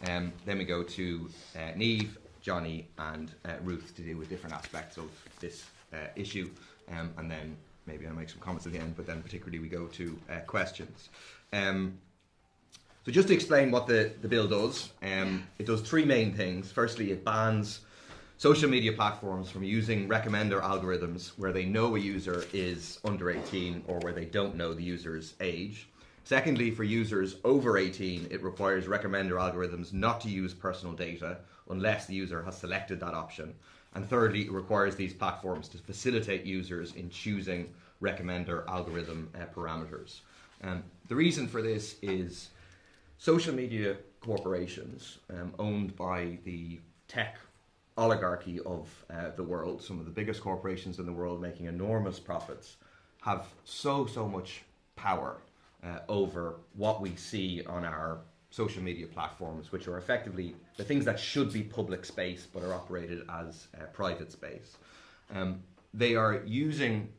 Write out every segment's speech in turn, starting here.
Then we go to Niamh, Johnny and Ruth to deal with different aspects of this issue, and then maybe I'll make some comments at the end, but then particularly we go to questions. So just to explain what the bill does, it does three main things. Firstly, it bans social media platforms from using recommender algorithms where they know a user is under 18 or where they don't know the user's age. Secondly, for users over 18, it requires recommender algorithms not to use personal data unless the user has selected that option. And thirdly, it requires these platforms to facilitate users in choosing recommender algorithm parameters. The reason for this is social media corporations owned by the tech oligarchy of the world, some of the biggest corporations in the world making enormous profits, have so much power over what we see on our social media platforms, which are effectively the things that should be public space but are operated as private space. They are using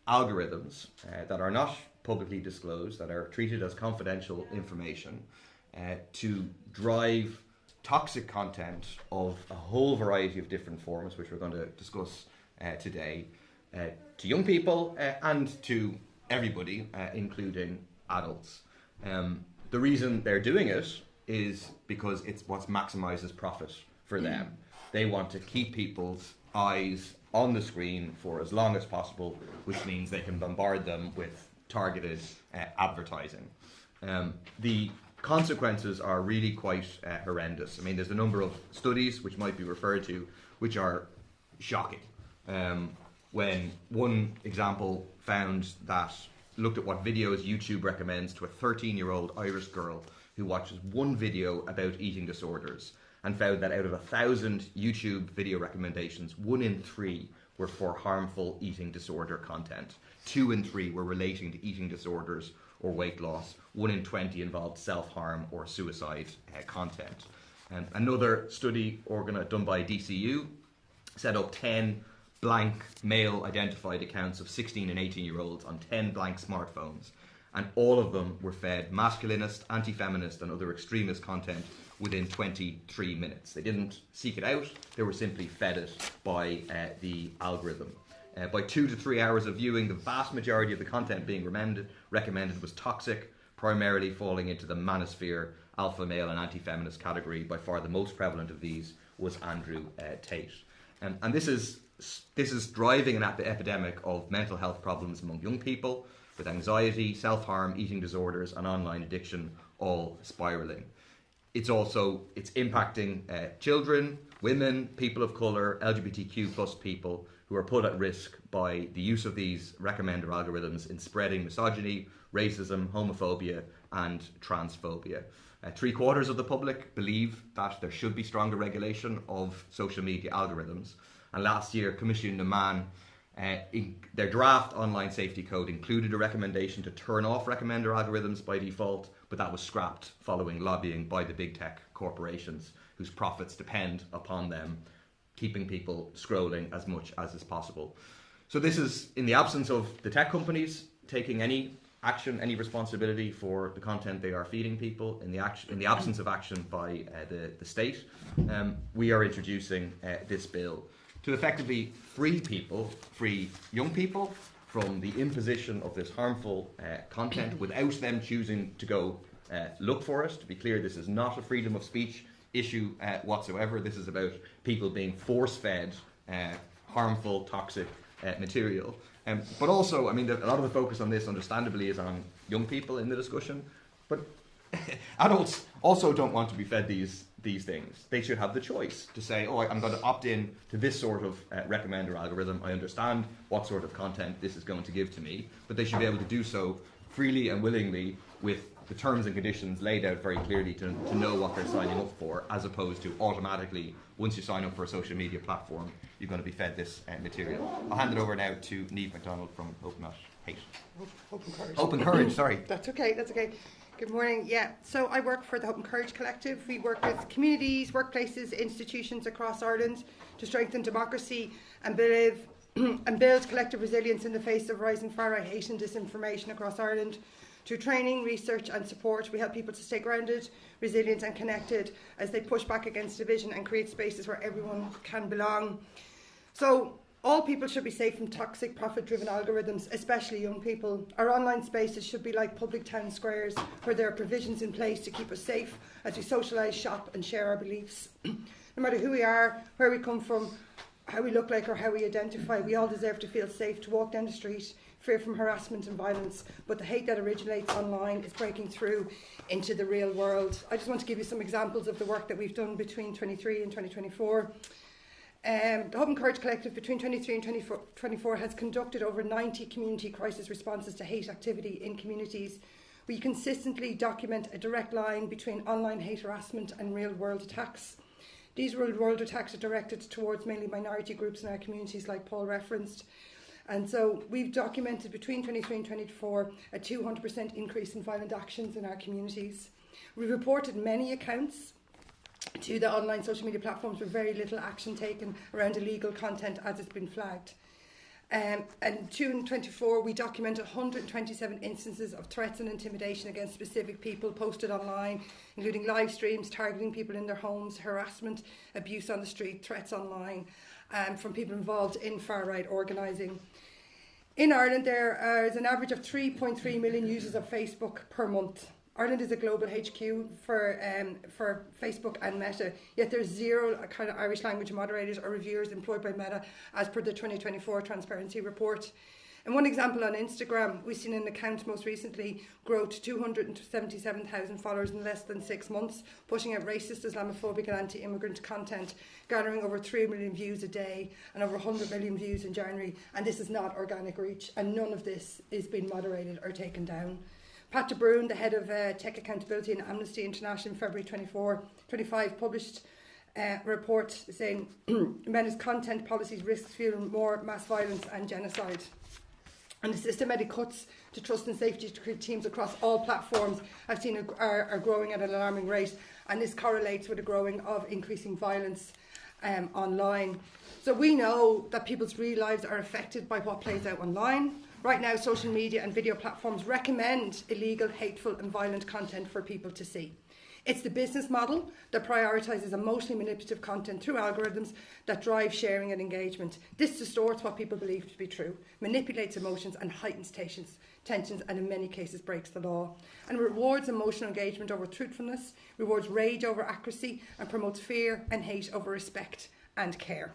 algorithms that are not publicly disclosed, that are treated as confidential information, to drive toxic content of a whole variety of different forms, which we're going to discuss today, to young people and to everybody, including adults. The reason they're doing it is because it's what maximizes profit for them. They want to keep people's eyes on the screen for as long as possible, which means they can bombard them with targeted advertising. The consequences are really quite horrendous. I mean, there's a number of studies which might be referred to which are shocking. When one example looked at what videos YouTube recommends to a 13-year-old Irish girl who watches one video about eating disorders, and found that out of 1,000 YouTube video recommendations, 1 in 3 were for harmful eating disorder content. 2 in 3 were relating to eating disorders or weight loss. 1 in 20 involved self-harm or suicide content. Another study done by DCU set up 10 blank male identified accounts of 16 and 18-year-olds on 10 blank smartphones, and all of them were fed masculinist, anti-feminist and other extremist content within 23 minutes. They didn't seek it out, they were simply fed it by the algorithm. By 2 to 3 hours of viewing, the vast majority of the content being recommended was toxic, primarily falling into the manosphere, alpha male and anti-feminist category. By far the most prevalent of these was Andrew Tate. And this is driving an epidemic of mental health problems among young people, with anxiety, self-harm, eating disorders and online addiction all spiralling. It's impacting children, women, people of colour, LGBTQ plus people who are put at risk by the use of these recommender algorithms in spreading misogyny, racism, homophobia and transphobia. 3/4 of the public believe that there should be stronger regulation of social media algorithms. And last year, Commission na Man, their draft online safety code included a recommendation to turn off recommender algorithms by default, but that was scrapped following lobbying by the big tech corporations whose profits depend upon them keeping people scrolling as much as is possible. So this is in the absence of the tech companies taking any action, any responsibility for the content they are feeding people, in the absence of action by the state. We are introducing this bill to effectively free young people from the imposition of this harmful content without them choosing to go look for it. To be clear, this is not a freedom of speech issue whatsoever. This is about people being force-fed harmful, toxic material. But also, I mean, a lot of the focus on this, understandably, is on young people in the discussion. But adults also don't want to be fed these things. They should have the choice to say, oh, I'm going to opt in to this sort of recommender algorithm. I understand what sort of content this is going to give to me, but they should be able to do so freely and willingly with the terms and conditions laid out very clearly to know what they're signing up for, as opposed to automatically, once you sign up for a social media platform, you're going to be fed this material. I'll hand it over now to Niamh MacDonald from Hope Not Hate. Hope and Courage. Hope and Courage, sorry. That's okay. Good morning. Yeah, so I work for the Hope and Courage Collective. We work with communities, workplaces, institutions across Ireland to strengthen democracy and build collective resilience in the face of rising far-right hate and disinformation across Ireland. Through training, research and support, we help people to stay grounded, resilient and connected as they push back against division and create spaces where everyone can belong. So all people should be safe from toxic, profit-driven algorithms, especially young people. Our online spaces should be like public town squares where there are provisions in place to keep us safe as we socialise, shop and share our beliefs. No matter who we are, where we come from, how we look like or how we identify, we all deserve to feel safe to walk down the street, free from harassment and violence. But the hate that originates online is breaking through into the real world. I just want to give you some examples of the work that we've done between 23 and 2024. The Hope and Courage Collective between 23 and 2024 has conducted over 90 community crisis responses to hate activity in communities. We consistently document a direct line between online hate harassment and real world attacks. These real world attacks are directed towards mainly minority groups in our communities, like Paul referenced. And so we've documented between 23 and 24 a 200% increase in violent actions in our communities. We've reported many accounts to the online social media platforms with very little action taken around illegal content as it's been flagged. And June 24, we documented 127 instances of threats and intimidation against specific people posted online, including live streams targeting people in their homes, harassment, abuse on the street, threats online, from people involved in far-right organising. In Ireland, there is an average of 3.3 million users of Facebook per month. Ireland is a global HQ for Facebook and Meta, yet there's zero kind of Irish language moderators or reviewers employed by Meta as per the 2024 Transparency Report. And one example on Instagram, we've seen an account most recently grow to 277,000 followers in less than 6 months, pushing out racist, Islamophobic and anti-immigrant content, garnering over 3 million views a day and over 100 million views in January. And this is not organic reach, and none of this is being moderated or taken down. Pat de Bruin, the head of Tech Accountability in Amnesty International in February 25, published a report saying Meta's content policies risk fueling more mass violence and genocide. And the systematic cuts to trust and safety teams across all platforms I've seen are growing at an alarming rate, and this correlates with the growing of increasing violence online. So we know that people's real lives are affected by what plays out online. Right now, social media and video platforms recommend illegal, hateful and violent content for people to see. It's the business model that prioritises emotionally manipulative content through algorithms that drive sharing and engagement. This distorts what people believe to be true, manipulates emotions and heightens tensions, and in many cases breaks the law. And rewards emotional engagement over truthfulness, rewards rage over accuracy, and promotes fear and hate over respect and care.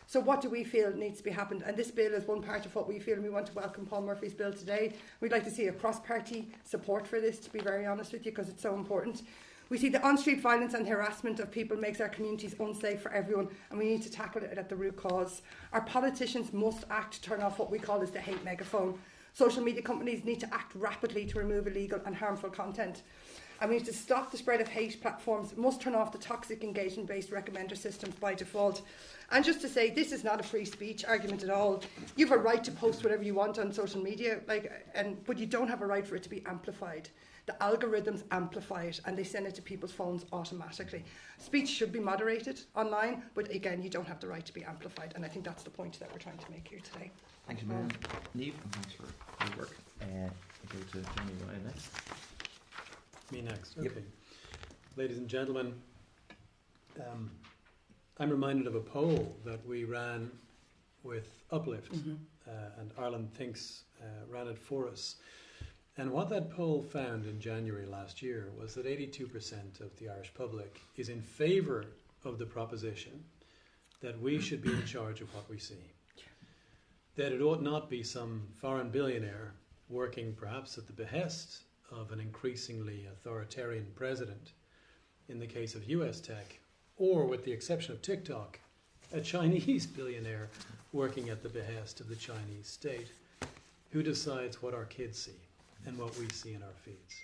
So what do we feel needs to be happened? And this bill is one part of what we feel, and we want to welcome Paul Murphy's bill today. We'd like to see a cross-party support for this, to be very honest with you, because it's so important. We see the on-street violence and harassment of people makes our communities unsafe for everyone, and we need to tackle it at the root cause. Our politicians must act to turn off what we call as the hate megaphone. Social media companies need to act rapidly to remove illegal and harmful content. And we need to stop the spread of hate. Platforms must turn off the toxic engagement-based recommender systems by default. And just to say, this is not a free speech argument at all. You have a right to post whatever you want on social media, but you don't have a right for it to be amplified. The algorithms amplify it and they send it to people's phones automatically. Speech should be moderated online, but again, you don't have the right to be amplified. And I think that's the point that we're trying to make here today. Thank you, Miriam. Niamh, and thanks for your work. We'll go to Johnny Ryan next. Me next, okay. Yep. Ladies and gentlemen, I'm reminded of a poll that we ran with Uplift, and Ireland Thinks ran it for us. And what that poll found in January last year was that 82% of the Irish public is in favour of the proposition that we should be in charge of what we see. That it ought not be some foreign billionaire working perhaps at the behest of an increasingly authoritarian president, in the case of US tech, or with the exception of TikTok, a Chinese billionaire working at the behest of the Chinese state, who decides what our kids see and what we see in our feeds.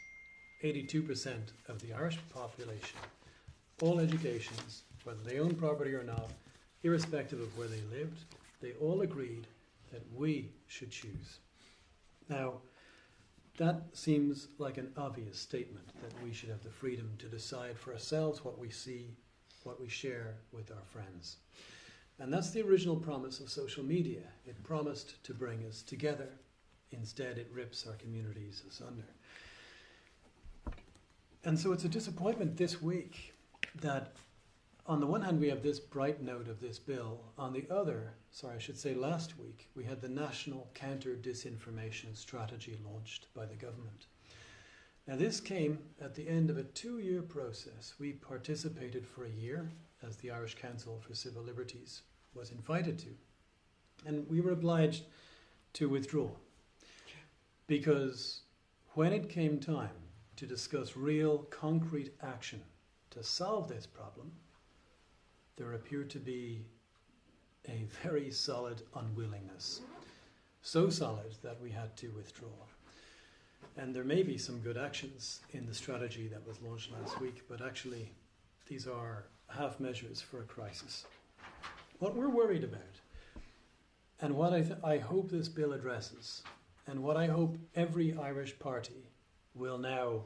82% of the Irish population, all educations, whether they own property or not, irrespective of where they lived, they all agreed that we should choose. Now, that seems like an obvious statement, that we should have the freedom to decide for ourselves what we see, what we share with our friends. And that's the original promise of social media. It promised to bring us together. Instead, it rips our communities asunder. And so it's a disappointment this week that on the one hand we have this bright note of this bill, on the other, last week, we had the National Counter-Disinformation Strategy launched by the government. Now this came at the end of a 2-year process. We participated for a year, as the Irish Council for Civil Liberties was invited to, and we were obliged to withdraw because when it came time to discuss real concrete action to solve this problem, there appeared to be a very solid unwillingness. So solid that we had to withdraw. And there may be some good actions in the strategy that was launched last week, but actually these are half measures for a crisis. What we're worried about, and what I hope this bill addresses, and what I hope every Irish party will now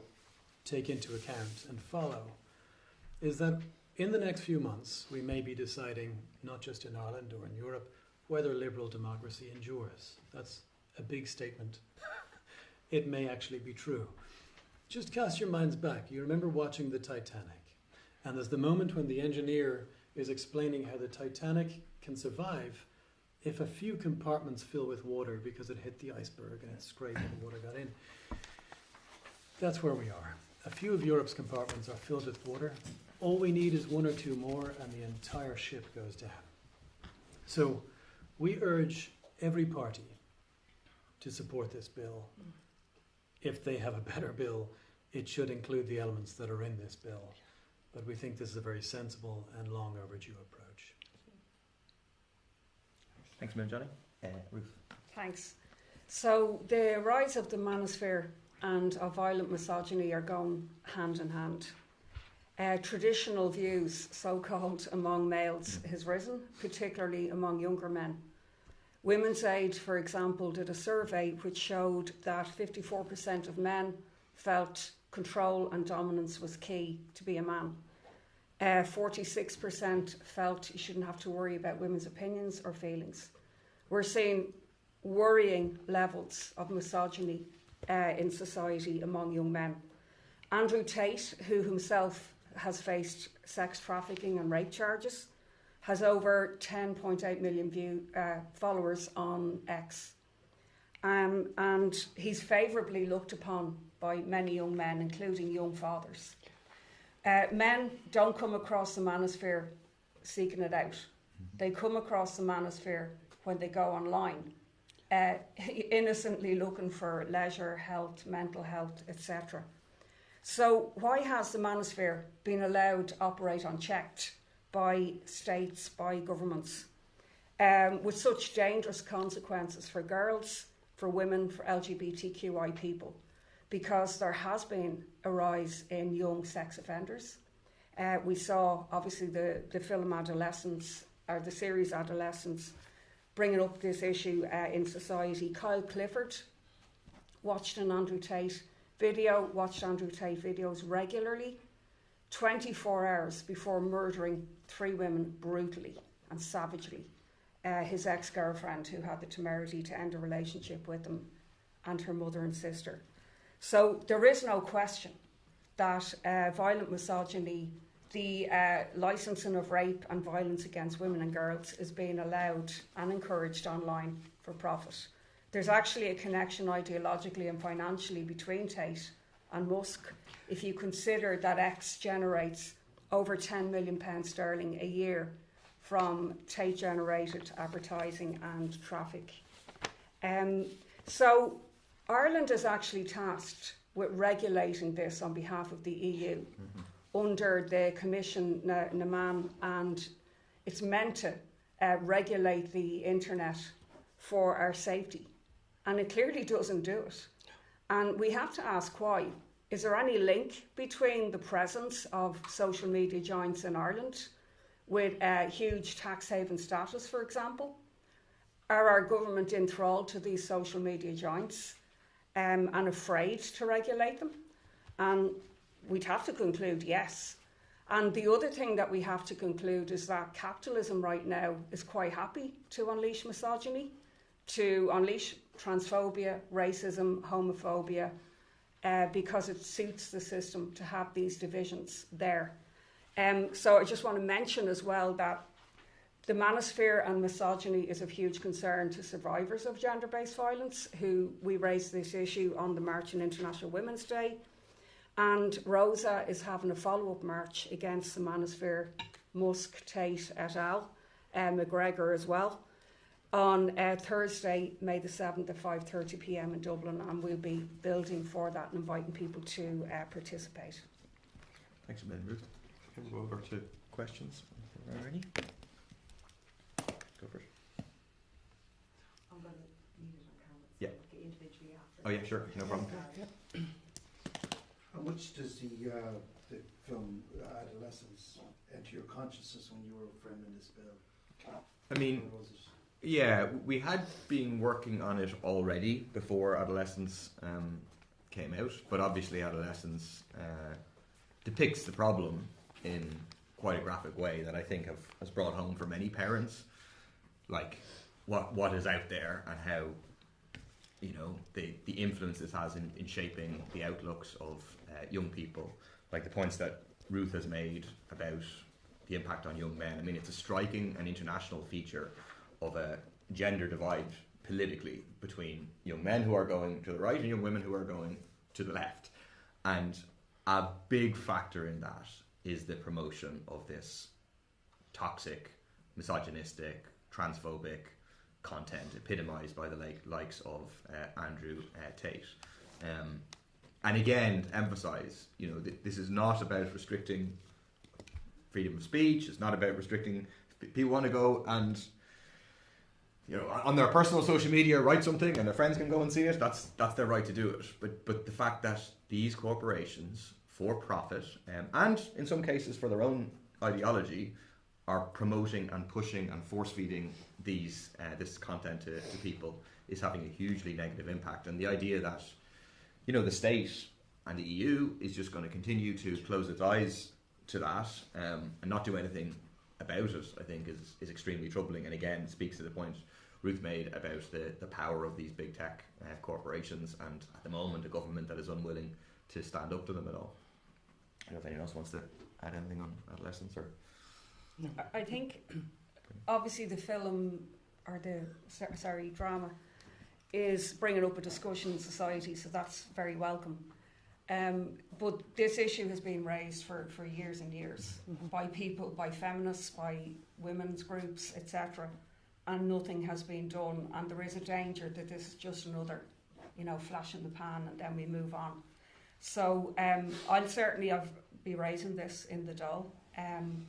take into account and follow, is that in the next few months we may be deciding, not just in Ireland or in Europe, whether liberal democracy endures. That's a big statement. It may actually be true. Just cast your minds back. You remember watching the Titanic, and there's the moment when the engineer is explaining how the Titanic can survive if a few compartments fill with water because it hit the iceberg and it scraped and the water got in. That's where we are. A few of Europe's compartments are filled with water. All we need is 1 or 2 more and the entire ship goes down. So we urge every party to support this bill. If they have a better bill, it should include the elements that are in this bill. But we think this is a very sensible and long overdue approach. Thanks, Mary Johnny. Ruth. Thanks. So the rise of the manosphere and of violent misogyny are going hand in hand. Traditional views, so-called among males, has risen, particularly among younger men. Women's Aid, for example, did a survey which showed that 54% of men felt control and dominance was key to be a man. 46% felt you shouldn't have to worry about women's opinions or feelings. We're seeing worrying levels of misogyny in society among young men. Andrew Tate, who himself has faced sex trafficking and rape charges, has over 10.8 million followers on X. And he's favourably looked upon by many young men, including young fathers. Men don't come across the manosphere seeking it out. They come across the manosphere when they go online, innocently looking for leisure, health, mental health, etc. So why has the manosphere been allowed to operate unchecked by states, by governments, with such dangerous consequences for girls, for women, for LGBTQI people? Because there has been a rise in young sex offenders. We saw, obviously, the film Adolescence, or the series Adolescence, bringing up this issue in society. Kyle Clifford watched an Andrew Tate video, watched Andrew Tate videos regularly, 24 hours before murdering 3 women brutally and savagely. His ex-girlfriend, who had the temerity to end a relationship with him, and her mother and sister. So there is no question that violent misogyny, the licensing of rape and violence against women and girls, is being allowed and encouraged online for profit. There's actually a connection ideologically and financially between Tate and Musk, if you consider that X generates over £10 million sterling a year from Tate-generated advertising and traffic. So Ireland is actually tasked with regulating this on behalf of the EU under the Commission NAMAN, and it's meant to regulate the internet for our safety. And it clearly doesn't do it. And we have to ask why. Is there any link between the presence of social media giants in Ireland with a huge tax haven status, for example? Are our government enthralled to these social media giants and afraid to regulate them? And we'd have to conclude yes. And the other thing that we have to conclude is that capitalism right now is quite happy to unleash misogyny, to unleash transphobia, racism, homophobia, because it suits the system to have these divisions there. So I just want to mention as well that the manosphere and misogyny is of huge concern to survivors of gender-based violence, who we raised this issue on the March on International Women's Day. And Rosa is having a follow-up march against the manosphere, Musk, Tate et al., McGregor as well, on Thursday, May the 7th at 5:30 p.m. in Dublin, and we'll be building for that and inviting people to participate. Thanks a million, Ruth. We'll go over to questions. Are there any? Go for it. I'm going to leave it on camera. Yeah. Individually after. Oh yeah, sure, no problem. How much does the film Adolescence enter your consciousness when you were framing this bill? I mean, Or was it- yeah, we had been working on it already before Adolescence came out, but obviously Adolescence depicts the problem in quite a graphic way that I think has brought home for many parents, like what is out there and how, you know, the influence this has in shaping the outlooks of young people. Like the points that Ruth has made about the impact on young men. I mean, it's a striking and international feature of a gender divide politically between young men who are going to the right and young women who are going to the left. And a big factor in that is the promotion of this toxic, misogynistic, transphobic content epitomised by the likes of Andrew Tate. And again, to emphasise, you know, this is not about restricting freedom of speech. It's not about restricting. People want to go and, you know, on their personal social media write something and their friends can go and see it. That's their right to do it. But the fact that these corporations, for profit, and in some cases for their own ideology, are promoting and pushing and force feeding this content to people is having a hugely negative impact. And the idea that, you know, the state and the EU is just going to continue to close its eyes to that and not do anything about it, I think is extremely troubling. And again, speaks to the point Ruth made about the power of these big tech corporations, and at the moment a government that is unwilling to stand up to them at all. I don't know if anyone else wants to add anything on Adolescence or... No. I think obviously the film, or the drama, is bringing up a discussion in society, so that's very welcome. But this issue has been raised for years and years by people, by feminists, by women's groups, etc., and nothing has been done. And there is a danger that this is just another, you know, flash in the pan, and then we move on. So I'll certainly be raising this in the Dáil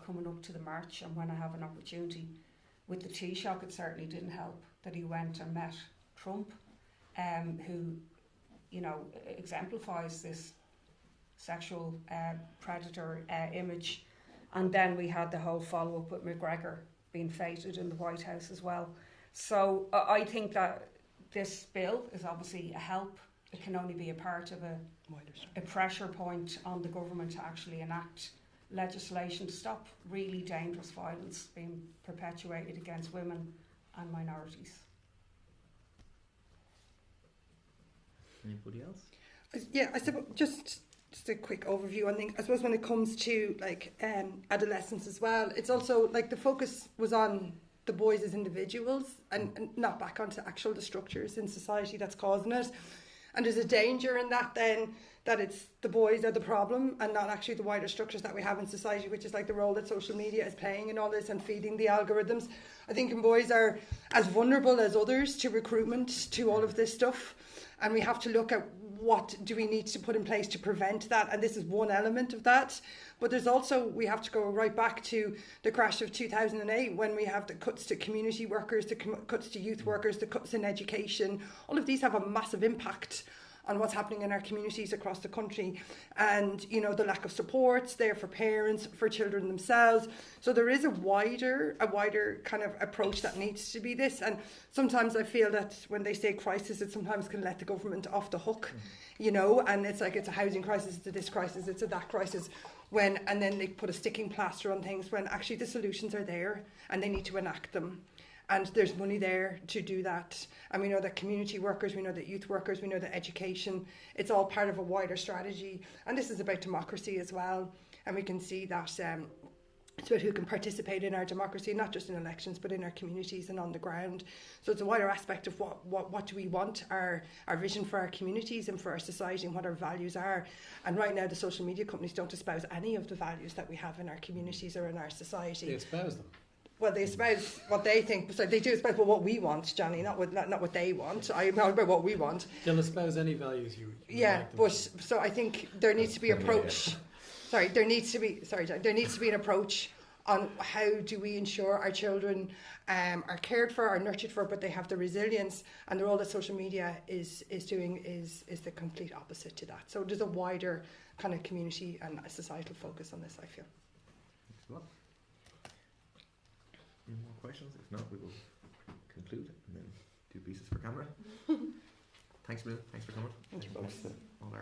coming up to the march, and when I have an opportunity. With the Taoiseach, it certainly didn't help that he went and met Trump, who, you know, exemplifies this sexual predator image. And then we had the whole follow-up with McGregor being feted in the White House as well. So I think that this bill is obviously a help. It can only be a part of a pressure point on the government to actually enact legislation to stop really dangerous violence being perpetuated against women and minorities. Anybody else? Yeah, I suppose just a quick overview. I suppose when it comes to like adolescence as well, it's also like the focus was on the boys as individuals and not back onto actual the structures in society that's causing it. And there's a danger in that then, that it's the boys are the problem and not actually the wider structures that we have in society, which is like the role that social media is playing in all this and feeding the algorithms. I think boys are as vulnerable as others to recruitment, to all of this stuff. And we have to look at what do we need to put in place to prevent that. And this is one element of that. But there's also, we have to go right back to the crash of 2008 when we have the cuts to community workers, the cuts to youth workers, the cuts in education. All of these have a massive impact on what's happening in our communities across the country, and you know the lack of supports there for parents, for children themselves. So there is a wider kind of approach that needs to be this. And sometimes I feel that when they say crisis, it sometimes can let the government off the hook, you know. And it's like it's a housing crisis, it's a this crisis, it's a that crisis. And then they put a sticking plaster on things when actually the solutions are there and they need to enact them. And there's money there to do that. And we know that community workers, we know that youth workers, we know that education, it's all part of a wider strategy. And this is about democracy as well. And we can see that it's about who can participate in our democracy, not just in elections, but in our communities and on the ground. So it's a wider aspect of what do we want, our vision for our communities and for our society, and what our values are. And right now the social media companies don't espouse any of the values that we have in our communities or in our society. They espouse them. Well, they espouse what they think. So they do espouse what we want, Johnny, not what they want. I'm not about what we want. They'll espouse any values you Yeah, like them but to. so I think there needs to be approach. Sorry, there needs to be an approach on how do we ensure our children are cared for, are nurtured for, but they have the resilience. And the role that social media is doing is the complete opposite to that. So there's a wider kind of community and societal focus on this, I feel. Thanks a lot. Any more questions? If not, we will conclude and then do pieces for camera. Thanks, Lou. Thanks for coming. Thank you both. All our